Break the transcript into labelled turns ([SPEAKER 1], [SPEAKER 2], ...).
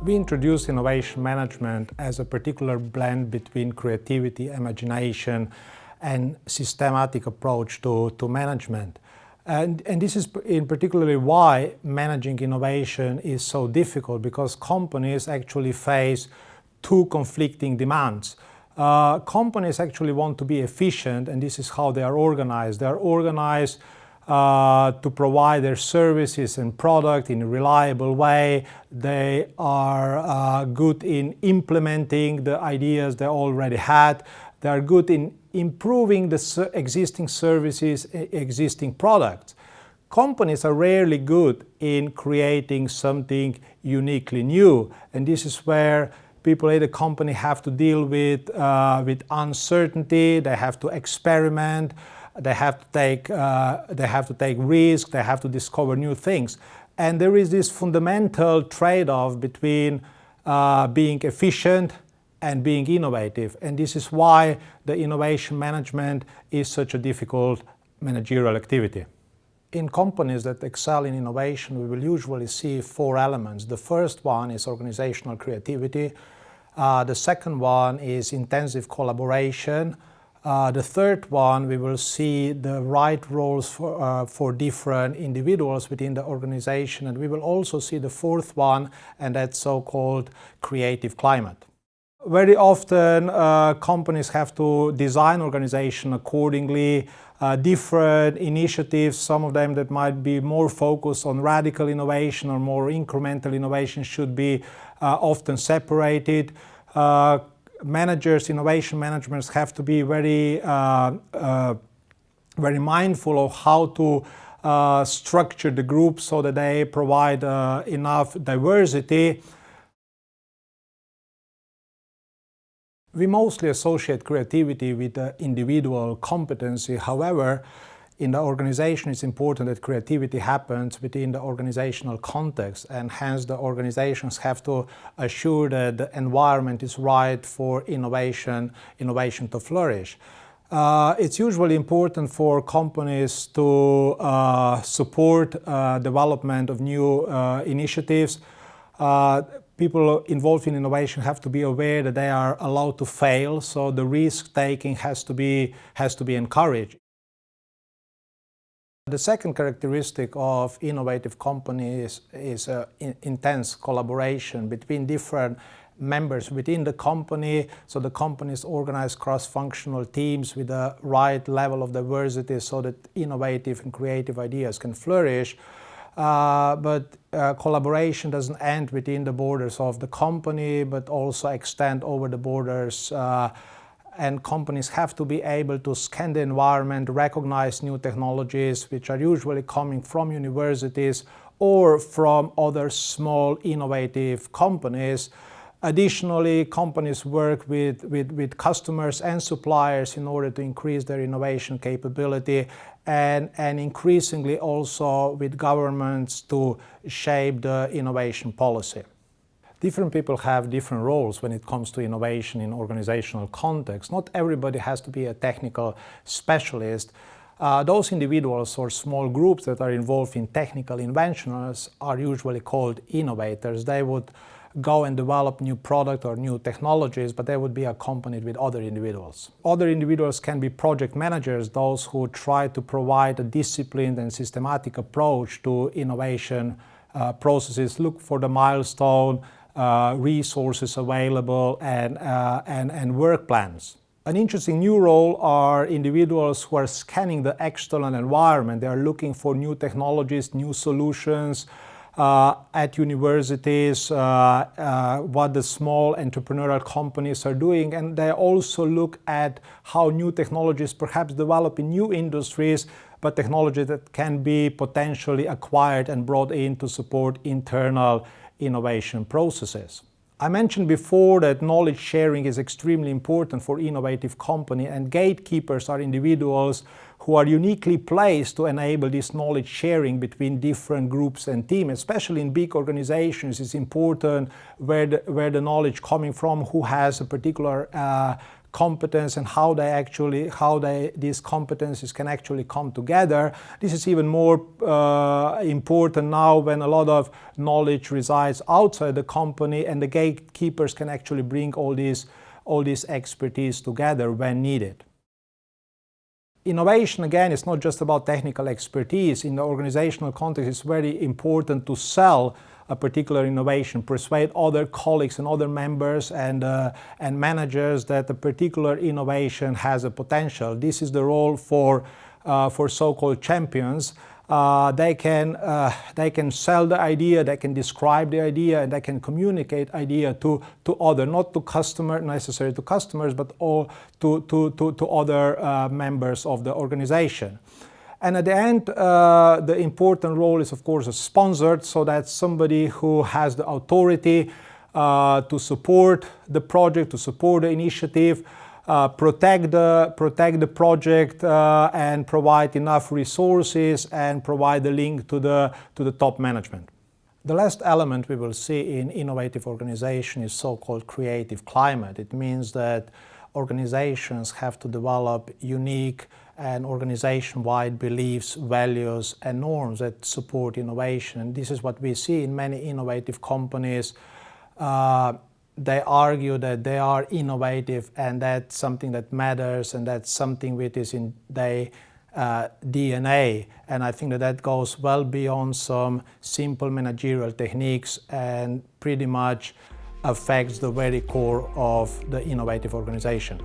[SPEAKER 1] We introduced innovation management as a particular blend between creativity, imagination, and systematic approach to management. And this is in particularly why managing innovation is so difficult, because companies actually face two conflicting demands. Companies actually want to be efficient, and this is how they are organized. They are organized to provide their services and product in a reliable way. They are good in implementing the ideas they already had. They are good in improving the existing services, existing products. Companies are rarely good in creating something uniquely new, and this is where people at the company have to deal with uncertainty. They have to experiment. They have to take risks. They have to discover new things, and there is this fundamental trade-off between being efficient and being innovative, and this is why the innovation management is such a difficult managerial activity. In companies that excel in innovation, we will usually see four elements. The first one is organizational creativity. The second one is intensive collaboration. The third one, we will see the right roles for different individuals within the organization. And we will also see the fourth one, and that's so-called creative climate. Very often, companies have to design organization accordingly. Different initiatives, some of them that might be more focused on radical innovation or more incremental innovation, should be often separated. Innovation managers have to be very mindful of how to structure the group so that they provide enough diversity. We mostly associate creativity with the individual competency. However, in the organization, it's important that creativity happens within the organizational context, and hence the organizations have to assure that the environment is right for innovation to flourish. It's usually important for companies to support development of new initiatives. People involved in innovation have to be aware that they are allowed to fail, so the risk-taking has to be encouraged. The second characteristic of innovative companies is intense collaboration between different members within the company. So the company is organized cross-functional teams with the right level of diversity so that innovative and creative ideas can flourish. But collaboration doesn't end within the borders of the company, but also extend over the borders. And companies have to be able to scan the environment, recognize new technologies, which are usually coming from universities or from other small innovative companies. Additionally, companies work with customers and suppliers in order to increase their innovation capability, and increasingly also with governments to shape the innovation policy. Different people have different roles when it comes to innovation in organizational context. Not everybody has to be a technical specialist. Those individuals or small groups that are involved in technical inventions are usually called innovators. They would go and develop new product or new technologies, but they would be accompanied with other individuals. Other individuals can be project managers, those who try to provide a disciplined and systematic approach to innovation processes, look for the milestone, resources available, and work plans. An interesting new role are individuals who are scanning the external environment. They are looking for new technologies, new solutions at universities, what the small entrepreneurial companies are doing, and they also look at how new technologies perhaps develop in new industries, but technology that can be potentially acquired and brought in to support internal innovation processes. I mentioned before that knowledge sharing is extremely important for innovative company, and gatekeepers are individuals who are uniquely placed to enable this knowledge sharing between different groups and teams. Especially in big organizations, it's important where the knowledge coming from, who has a particular competence and these competencies can actually come together. This is even more important now when a lot of knowledge resides outside the company, and the gatekeepers can actually bring all this expertise together when needed. Innovation, again, is not just about technical expertise. In the organizational context, it's very important to sell a particular innovation, persuade other colleagues and other members and managers that a particular innovation has a potential. This is the role for so-called champions. They can sell the idea, they can describe the idea, and they can communicate idea to others, not necessarily to customers, but all to other members of the organization. And at the end, the important role is, of course, a sponsored, so that's somebody who has the authority to support the project, to support the initiative, protect the project, and provide enough resources and provide the link to the top management. The last element we will see in innovative organization is so-called creative climate. It means that organizations have to develop unique and organization-wide beliefs, values, and norms that support innovation. And this is what we see in many innovative companies. They argue that they are innovative, and that's something that matters, and that's something which is in their DNA. And I think that goes well beyond some simple managerial techniques and pretty much affects the very core of the innovative organization.